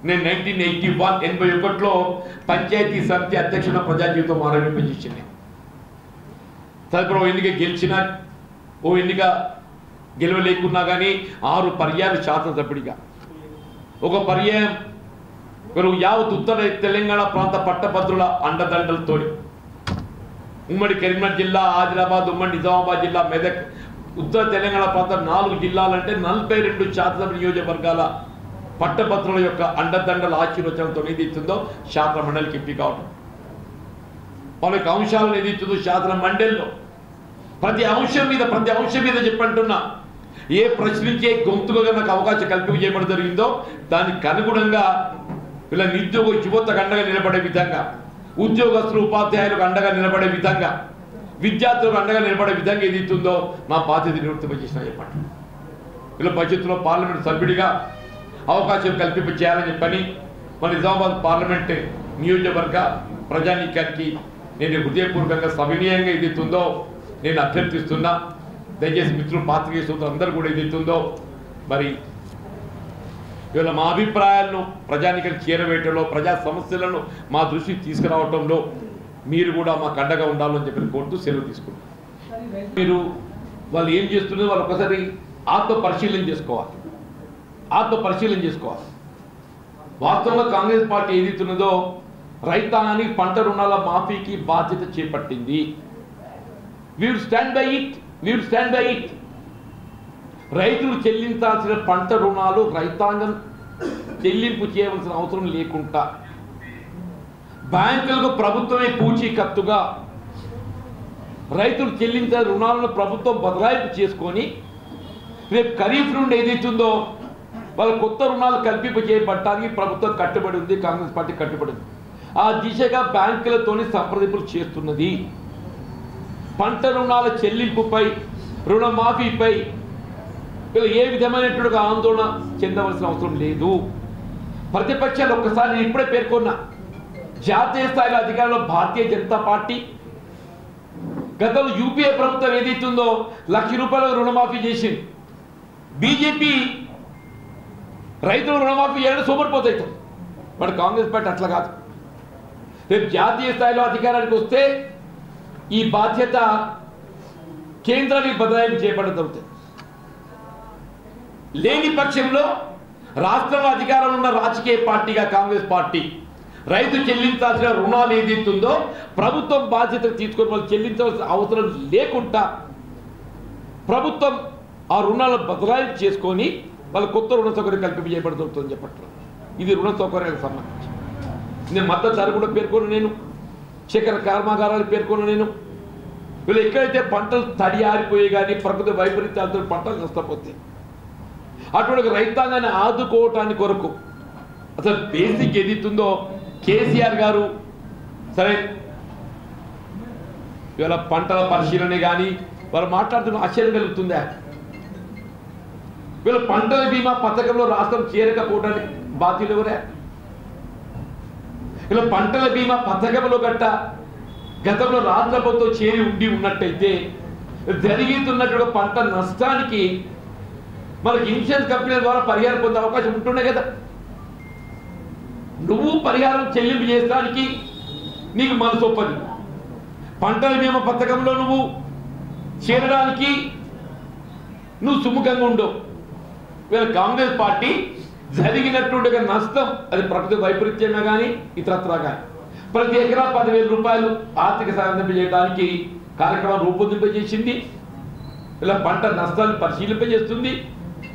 నేను 1981లో పంచాయతీ సమితి అధ్యక్షుల ప్రజా జీవితం ఆరంభించింది. తదుపరి ఎన్నిక గెలిచినా ఓ ఎన్నిక గెలవలేకున్నా కానీ 6 పర్యాయాలు శాసనసభ్యుడిగా, ఒక పర్యాయం యావత్ ఉత్తర తెలంగాణ ప్రాంత పట్టభద్రుల అండదండలతో ఉమ్మడి కరీంనగర్ జిల్లా, ఆదిలాబాద్, ఉమ్మడి నిజామాబాద్ జిల్లా, మెదక్, ఉత్తర తెలంగాణ ప్రాంతం 4 జిల్లాలంటే 42 శాసనసభ నియోజకవర్గాల పట్టభద్రుల యొక్క అండదండల ఆశీర్వచనంతో ఏదైతుందో శాసన మండలికి ఎంపిక కావడం. వాళ్ళ యొక్క అంశాలను ఏదైతుందో శాసన మండలిలో ప్రతి అంశం మీద చెప్పంటున్నా ఏ ప్రశ్నించే గొంతుగా నాకు అవకాశం కల్పించబడి జరిగిందో దానికి అనుగుణంగా వీళ్ళ నిరుద్యోగ యువతకు అండగా నిలబడే విధంగా, ఉద్యోగస్తులు ఉపాధ్యాయులకు అండగా నిలబడే విధంగా, విద్యార్థులకు అండగా నిలబడే విధంగా ఏదైతుందో నా బాధ్యత నిర్వర్తింపజేసిన చెప్పండి. వీళ్ళ భవిష్యత్తులో పార్లమెంట్ సభ్యుడిగా అవకాశం కల్పింప చేయాలని చెప్పని మన నిజామాబాద్ పార్లమెంట్ నియోజకవర్గ ప్రజానీకానికి నేను హృదయపూర్వకంగా సవినీయంగా ఏదైతుందో నేను అభ్యర్థిస్తున్నా. దయచేసి మిత్రులు, పాత్రికేయ సోదరులు అందరూ కూడా ఏదైతుందో మరి ఇవాళ మా అభిప్రాయాలను ప్రజానీకానికి చేరవేయటంలో, ప్రజా సమస్యలను మా దృష్టికి తీసుకురావటంలో మీరు కూడా మాకు అండగా ఉండాలని చెప్పి కోరుతూ సెలవు తీసుకుంటాం. మీరు వాళ్ళు ఏం చేస్తున్నదో వాళ్ళు ఒకసారి ఆత్మ పరిశీలన చేసుకోవాలి. వాస్తవంగా కాంగ్రెస్ పార్టీ ఏదైతున్నదో రైతాంగానికి పంట రుణాల మాఫీకి బాధ్యత చేపట్టింది. we will stand by it. రైతులు చెల్లించాల్సిన పంట రుణాలు రైతాంగం చెల్లింపు చేయవలసిన అవసరం లేకుండా బ్యాంకులకు ప్రభుత్వమే పూచీకత్తుగా రైతులు చెల్లించిన రుణాలను ప్రభుత్వం బదలాయింపు చేసుకొని రేపు ఖరీఫ్ నుండి ఏదైతుందో వాళ్ళ కొత్త రుణాలు కల్పింప చేయబడటానికి ప్రభుత్వం కట్టుబడి ఉంది, కాంగ్రెస్ పార్టీ కట్టుబడి ఉంది. ఆ దిశగా బ్యాంకులతోని సంప్రదింపులు చేస్తున్నది. పంట రుణాల చెల్లింపుపై, రుణమాఫీపై ఏ విధమైనటువంటి ఆందోళన చెందవలసిన అవసరం లేదు. ప్రతిపక్షాలు ఒక్కసారి నేను ఇప్పుడే పేర్కొన్నా, జాతీయ స్థాయిలో అధికారంలో భారతీయ జనతా పార్టీ గతంలో యూపీఏ ప్రభుత్వం ఏదైతుందో 1,00,000 రూపాయల రుణమాఫీ చేసింది. బీజేపీ రైతులు రుణమాఫీ చేయడం సోమరిపోతాయి. బట్ కాంగ్రెస్ పార్టీ అట్లా కాదు. రేపు జాతీయ స్థాయిలో అధికారానికి వస్తే ఈ బాధ్యత కేంద్రానికి బదలాయింపు చేయబడడం జరుగుతుంది. లేని పక్షంలో రాష్ట్రంలో అధికారంలో ఉన్న రాజకీయ పార్టీగా కాంగ్రెస్ పార్టీ రైతు చెల్లించాల్సిన రుణాలు ఏదైతుందో ప్రభుత్వం బాధ్యత తీసుకొని వాళ్ళు చెల్లించవలసిన అవసరం లేకుండా ప్రభుత్వం ఆ రుణాలను బదలాయింపు చేసుకొని వాళ్ళ కొత్త రుణ సౌకర్యం కల్పించబడుతుందని చెప్పట్లేదు. ఇది రుణ సౌకర్యానికి సంబంధించి నేను మద్దతు ధర కూడా పేర్కొన్న, నేను చక్కెర కర్మాగారాలు పేర్కొన్న, నేను వీళ్ళు ఎక్కడైతే పంటలు తడి ఆరిపోయి కానీ ప్రకృతి వైపరీత్యాలతో పంటలు నష్టపోతే అటువంటి రైతాంగాన్ని ఆదుకోవటానికి కొరకు అసలు బేసిక్ ఏదైతుందో కేసీఆర్ గారు సరే ఇవాళ పంటల పరిశీలన కానీ వాళ్ళు మాట్లాడుతున్న ఆశ్చర్యం కలుగుతుందా? వీళ్ళ పంటల బీమా పథకంలో రాష్ట్రం చేరకపోవడానికి బాధ్యులు ఎవరే? ఇలా పంటల బీమా పథకంలో గట్ట గతంలో రాష్ట్ర ప్రభుత్వం చేరి ఉన్నట్టయితే జరుగుతున్నటువంటి పంట నష్టానికి మనకి ఇన్సూరెన్స్ కంపెనీల ద్వారా పరిహారం పొందే అవకాశం ఉంటుండే కదా. నువ్వు పరిహారం చెల్లింపు చేయడానికి నీకు మనసు ఒప్పది, పంటల బీమా పథకంలో నువ్వు చేరడానికి నువ్వు సుముఖంగా ఉండవు. వీళ్ళ కాంగ్రెస్ పార్టీ జరిగినటువంటి నష్టం అది ప్రకృతి వైపరీత్యమే కానీ ఇతరత్రా కానీ ప్రతి ఎకరా 10,000 రూపాయలు ఆర్థిక సాయం చేయడానికి కార్యక్రమం రూపొందింపజేసింది. ఇలా పంట నష్టాన్ని పరిశీలింపజేస్తుంది.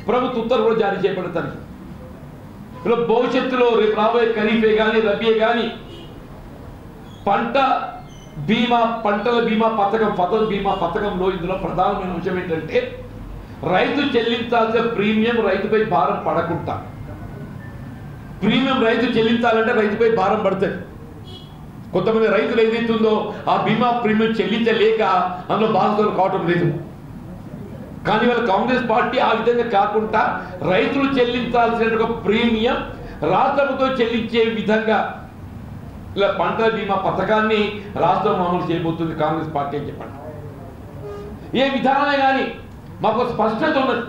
ప్రభుత్వ ఉత్తర్వులు కూడా జారీ చేయబడతాయి. ఇలా భవిష్యత్తులో రేపు రాబోయే ఖరీఫే కానీ రబీయే కానీ పంటల బీమా పథకం ఫసల్ బీమా పథకంలో ఇందులో ప్రధానమైన అంశం ఏంటంటే రైతు చెల్లించాల్సిన ప్రీమియం రైతుపై భారం పడకుండా, ప్రీమియం రైతు చెల్లించాలంటే రైతుపై భారం పడుతుంది. కొంతమంది రైతులు ఏదైతుందో ఆ బీమా ప్రీమియం చెల్లించలేక అందులో బాధితులు కావటం లేదు. కానీ వాళ్ళ కాంగ్రెస్ పార్టీ ఆ విధంగా కాకుండా రైతులు చెల్లించాల్సిన ప్రీమియం రాష్ట్రంతో చెల్లించే విధంగా ఇలా పంటల బీమా పథకాన్ని రాష్ట్రం అమలు చేయబోతుంది కాంగ్రెస్ పార్టీ అని చెప్పండి. ఏ విధానమే కానీ మాకు స్పష్టత ఉన్నది,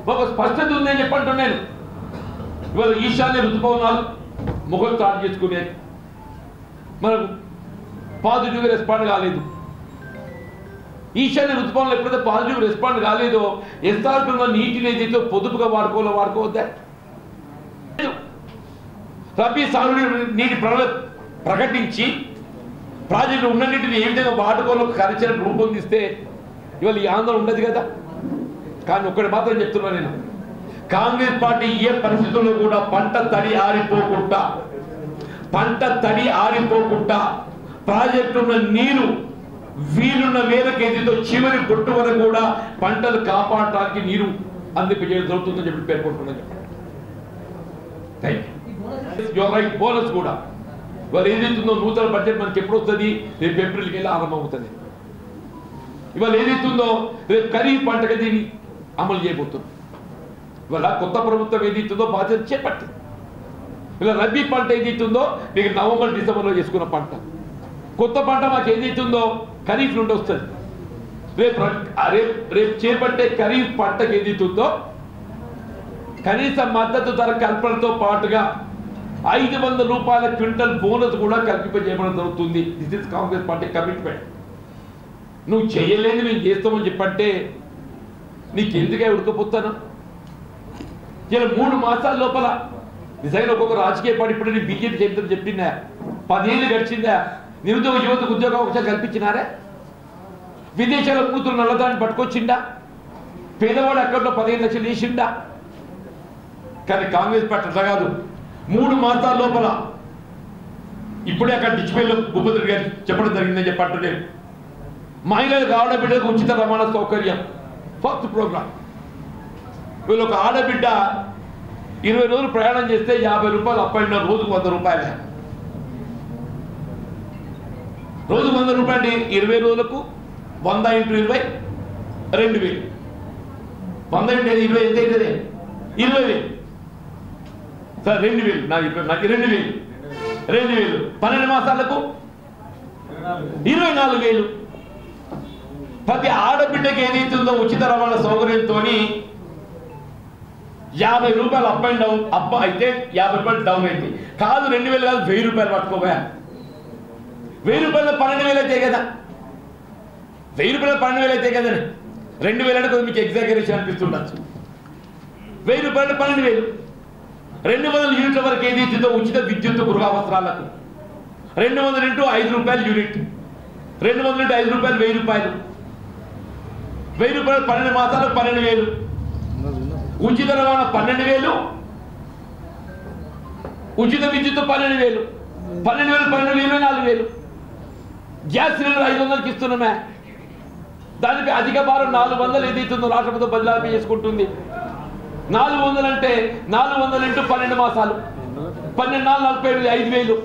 మాకు స్పష్టత ఉందని చెప్పంటున్నాను. ఇవాళ ఈశాన్య ఋతుపవనాలు మొగలు స్టార్ట్ చేసుకునే మనకు పాజిటివ్గా రెస్పాండ్ కాలేదు. ఈశాన్య ఋతుపవనాలు ఎప్పుడైతే పాజిటివ్ రెస్పాండ్ కాలేదో ఎస్ఆర్పీలో నీటిని ఏదైతే పొదుపుగా వాడుకోవద్దా? రబీ సాగునీరు నీటి ప్రకటించి ప్రాజెక్టులు ఉన్న నీటిని ఏ విధంగా వాడుకోవాలో కార్యాచరణ రూపొందిస్తే ఇవాళ ఈ ఆందోళన ఉండదు కదా. కానీ ఒక్కటి మాత్రం చెప్తున్నా నేను, కాంగ్రెస్ పార్టీ ఏ పరిస్థితుల్లో కూడా పంట తడి ఆరిపోకుండా ప్రాజెక్టు ఉన్న నీరు వీలున్న వేల కేజీతో చివరి బొట్టు వరకు కూడా పంటలు కాపాడటానికి నీరు అందింపజేయడం జరుగుతుందని చెప్పి పేర్కొంటున్నాను. బోనస్ కూడా ఇవాళ ఏదైతుందో నూతన బడ్జెట్ మనకి ఎప్పుడు వస్తుంది? రేపు ఏప్రిల్కి వెళ్ళి ఆరంభమవుతుంది. ఇవాళ ఏదైతుందో రేపు ఖరీఫ్ పంటగా దీన్ని అమలు చేయబోతుంది. ఇవాళ కొత్త ప్రభుత్వం ఏదైతుందో బాధ్యత చేపట్టింది. ఇలా రబీ పంట ఏదైతుందో మీకు నవంబర్ డిసెంబర్లో చేసుకున్న పంట, కొత్త పంట మాకు ఏదైతుందో ఖరీఫ్ నుండి వస్తుంది. రేపు చేపట్టే ఖరీఫ్ పంటకు ఏదైతుందో కనీస మద్దతు ధర కల్పనతో పాటుగా 500 రూపాయల క్వింటల్ బోనస్ కూడా కల్పింపజేయడం జరుగుతుంది. This is Congress party commitment. నువ్వు చేయలేని మేము చేస్తామని చెప్పంటే నీకు ఎందుకే ఉడకపోతాను? ఇలా 3 మాసాల లోపల నిజంగా ఒక్కొక్క రాజకీయ పార్టీ ఇప్పుడు నేను బీజేపీ చరిత్ర చెప్పిందా? 10 ఏళ్ళు గడిచిందా? నిరుద్యోగ యువతకు ఉద్యోగ అవకాశాలు కల్పించినారే? విదేశాల కూతురు నల్లదాన్ని పట్టుకొచ్చిండా? పేదవాడు అకౌంట్లో 15 లక్షలు వేసిండా? కానీ కాంగ్రెస్ పార్టీ అట్లా కాదు. 3 మాసాల లోపల ఇప్పుడే అక్కడ డిచ్పేలో భూపతి గారు చెప్పడం జరిగిందని చెప్పంటున్నాను. మహిళలకు ఆడబిడ్డలకు ఉచిత రవాణా సౌకర్యం ఫస్ట్ ప్రోగ్రామ్. వీళ్ళు ఒక ఆడబిడ్డ 20 రోజులు ప్రయాణం చేస్తే 50 రూపాయలు అప్పైన రోజుకు 100 రూపాయలే. రోజుకు 100 రూపాయలు 20 రోజులకు 100 × 20 2000. 100 × 20 ఎంత అవుతుంది? 20,000. సార్ 2000 నాకు 2000 12 మాసాలకు 24,000. ప్రతి ఆడబిడ్డకి ఏదైతుందో ఉచిత రవాణా సౌకర్యంతో 50 రూపాయలు అప్ అండ్ డౌన్. అప్ అయితే 50 రూపాయలు డౌన్ అయితే కాదు, 2,000 కాదు, 1000 రూపాయలు పట్టుకోబోయా. 1000 రూపాయలు 12,000 అయితే కదా. 1000 రూపాయలు 12,000 అయితే కదా. 2,000 అంటే కొంచెం మీకు ఎగ్జాగరేషన్ అనిపిస్తుండొచ్చు. 1000 రూపాయలు 12,000. 200 యూనిట్ల వరకు ఏదైతుందో ఉచిత విద్యుత్ గృహావసరాలకు 200 × 5 రూపాయలు యూనిట్. 200 × 5 రూపాయలు 1000 రూపాయలు. 1000 రూపాయలు 12 మాసాలకు 12,000. ఉచిత రవాణా 12,000. ఉచిత విద్యుత్ 12,000. 12,000 24,000. గ్యాస్ సిలిండర్ 500కి ఇస్తున్నామే. దానికి అధిక భారం 400 ఏదైతుందో రాష్ట్ర ప్రభుత్వం బదిలాపి చేసుకుంటుంది. 400 అంటే 400 × 12 మాసాలు 12 4 45,000.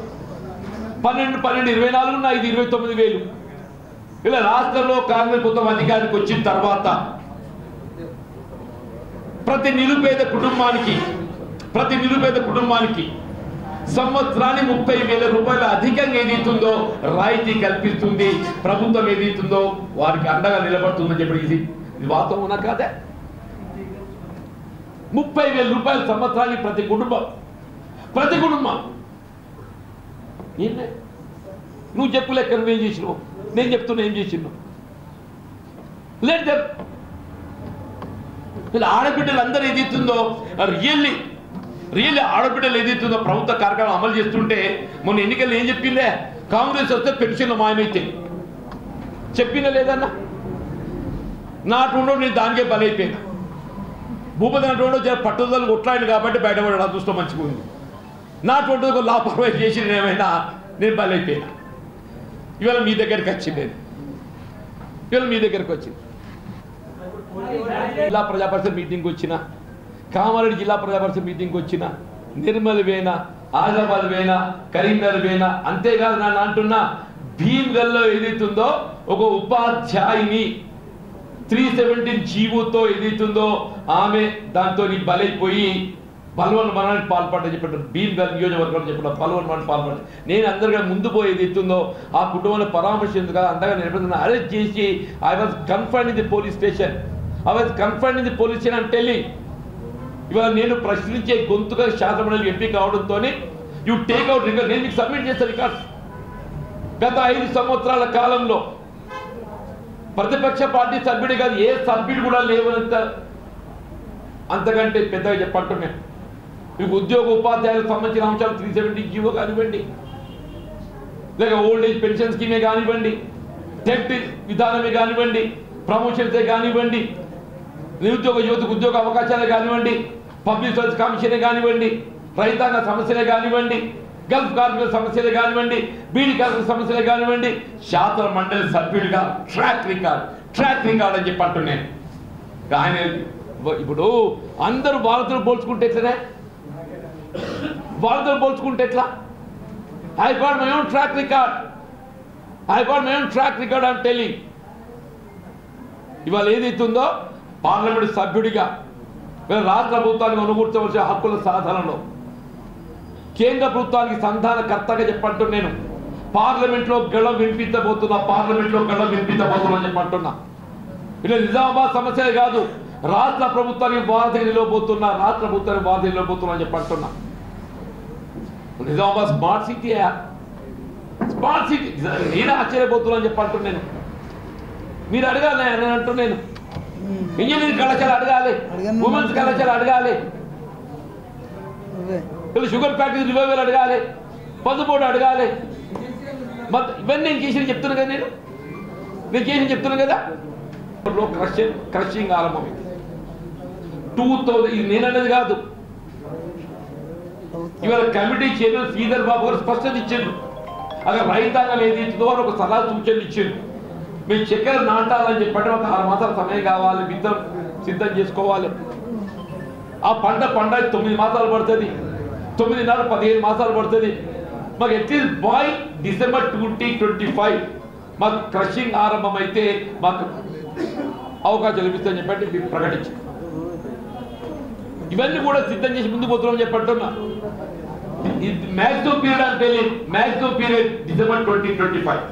12 12 24 5 29,000. ఇలా రాష్ట్రంలో కాంగ్రెస్ ప్రభుత్వం అధికారికి వచ్చిన తర్వాత ప్రతి నిరుపేద కుటుంబానికి సంవత్సరానికి 30,000 రూపాయలు అధికంగా ఏదైతుందో రాయితీ కల్పిస్తుంది. ప్రభుత్వం ఏదైతుందో వారికి అండగా నిలబడుతుందని చెప్పి ఇది వాస్తవం ఉన్నా కాదే. 30,000 రూపాయలు సంవత్సరానికి ప్రతి కుటుంబం. ఏమే నువ్వు చెప్పు లెక్క నువ్వేం చేసినావు, నేను చెప్తున్నా ఏం చేసినావు. Let them. ఇలా ఆడబిడ్డలు అందరూ ఏదైతుందో రియల్లీ ఆడబిడ్డలు ఏదైతుందో ప్రభుత్వ కార్యక్రమం అమలు చేస్తుంటే మొన్న ఎన్నికల్లో ఏం చెప్పిందే, కాంగ్రెస్ వస్తే పెన్షన్లు మాయమైతే చెప్పిందా లేదన్నా. నాటుండో నేను దానికే బలైపోయినా. భూపతి నాటుండో పట్టుదల కొట్లాడిను కాబట్టి బయటపడే అదృష్టం మంచిగా ఉంది. నాటువంటి ఒక లాపర్వాయి చేసి ఏమైనా నేను బలైపోయినా. ఇవాళ మీ దగ్గరికి వచ్చింది. జిల్లా ప్రజాపరిషత్ మీటింగ్కి వచ్చిన, కామారెడ్డి జిల్లా ప్రజాపరిషత్ మీటింగ్కి వచ్చిన, నిర్మల్ వేనా, ఆదిలాబాద్ వేనా, కరీంనగర్ వేనా. అంతేకాదు నన్ను అంటున్నా భీమ్గల్లో ఏదైతుందో ఒక ఉపాధ్యాయుని 317 జీవోతో ఏదైతుందో ఆమె దాంతో బలైపోయి బలవన్ మరణానికి పాల్పడ్డా చెప్పారు. భీమ్గల్ నియోజకవర్గంలో చెప్పిన బలవన్ మరణానికి పాల్పడ్డా. నేను అందరికీ ముందు పోయి ఏదైతుందో ఆ కుటుంబంలో పరామర్శించగా అంతగా నిలబెడుతున్నా. అరెస్ట్ చేసి I was confined in the police station. ఇవాళ నేను ప్రశ్నించే గొంతుగా శాసనమండలి ఎంపీ కావడంతో యూ టేక్ అవుట్ రికార్డ్. నేను మీకు సబ్మిట్ చేస్తాను రికార్డ్స్. గత 5 సంవత్సరాల కాలంలో ప్రతిపక్ష పార్టీ సభ్యుడి కాదు, ఏ సభ్యుడు కూడా లేవనంత అంతకంటే పెద్దగా చెప్పంటున్నాను. మీకు ఉద్యోగ ఉపాధ్యాయులకు సంబంధించిన అంశాలు 370 జీవో కానివ్వండి, లేక ఓల్డ్ ఏజ్ పెన్షన్ స్కీమే కానివ్వండి, టెట్ విధానమే కానివ్వండి, ప్రమోషన్సే కానివ్వండి, నిరుద్యోగ యువతకు ఉద్యోగ అవకాశాలే కానివ్వండి, పబ్లిక్ సర్వీస్ కమిషనే కానివ్వండి, రైతాంగ సమస్యలే కానివ్వండి, గల్ఫ్ కార్మికుల సమస్యలే కానివ్వండి, బీడీ కార్మికుల సమస్యలే కానివ్వండి, శాసన మండలి సభ్యుడిగా ట్రాక్ రికార్డ్ అని చెప్పి అంటున్నాను. ఆయన ఇప్పుడు అందరూ భారతీయులు పోల్చుకుంటే ఎట్లనే, ఎట్లా? I got my own track record I'm telling. ఇవాళ ఏదైతుందో పార్లమెంట్ సభ్యుడిగా రాష్ట్ర ప్రభుత్వానికి అనుకూర్చవలసిన హక్కుల సాధనలో కేంద్ర ప్రభుత్వానికి సంధానకర్తగా చెప్పంటూ నేను పార్లమెంట్లో గళం వినిపించబోతున్నా చెప్పంటున్నా. ఇలా నిజామాబాద్ సమస్యలే కాదు, రాష్ట్ర ప్రభుత్వానికి బాధ్యత నిలవబోతున్నా అని చెప్పంటున్నా. నిజామాబాద్ స్మార్ట్ సిటీ నేను ఆశ్చర్యపోతున్నా అని చెప్పంటున్నాను. మీరు అడగాలి, నేను అంటున్నాను. ఇంజనీరింగ్ కళాశాల అడగాలి, ఉమెన్స్ కళాశాల అడగాలి, షుగర్ ఫ్యాక్టరీ రివైవల్ అడగాలి, పదుబోర్డు అడగాలి. ఇవన్నీ నేను చేసిన చెప్తున్నా కదా, నేను చెప్తున్నా కదా. క్రషింగ్ ఆరంభమైంది 2000. ఇది నేనన్నది కాదు. ఇవాళ కమిటీ చైర్మన్ శ్రీధర్ బాబు గారు స్పష్టత ఇచ్చారు. అక్కడ రైతాంగం ఏది ఇచ్చిందో అని ఒక సలహా సూచనలు ఇచ్చింది. మేము చక్కెర నాటాలని చెప్పంటే ఒక 6 మాసాల సమయం కావాలి, విత్తనం సిద్ధం చేసుకోవాలి. ఆ పంట 9 మాసాలు పడుతుంది, 9.5 15 మాసాలు పడుతుంది. మాకు అట్లీస్ట్ బై డిసెంబర్ 2025 మాకు క్రషింగ్ ఆరంభమైతే మాకు అవకాశం లభిస్తుందని చెప్పండి ప్రకటించారు. ఇవన్నీ కూడా సిద్ధం చేసి ముందు పోతున్నాం చెప్పంటున్నా. మ్యాక్సిమం పీరియడ్ అంటే మ్యాక్సిమం పీరియడ్ డిసెంబర్ 2025.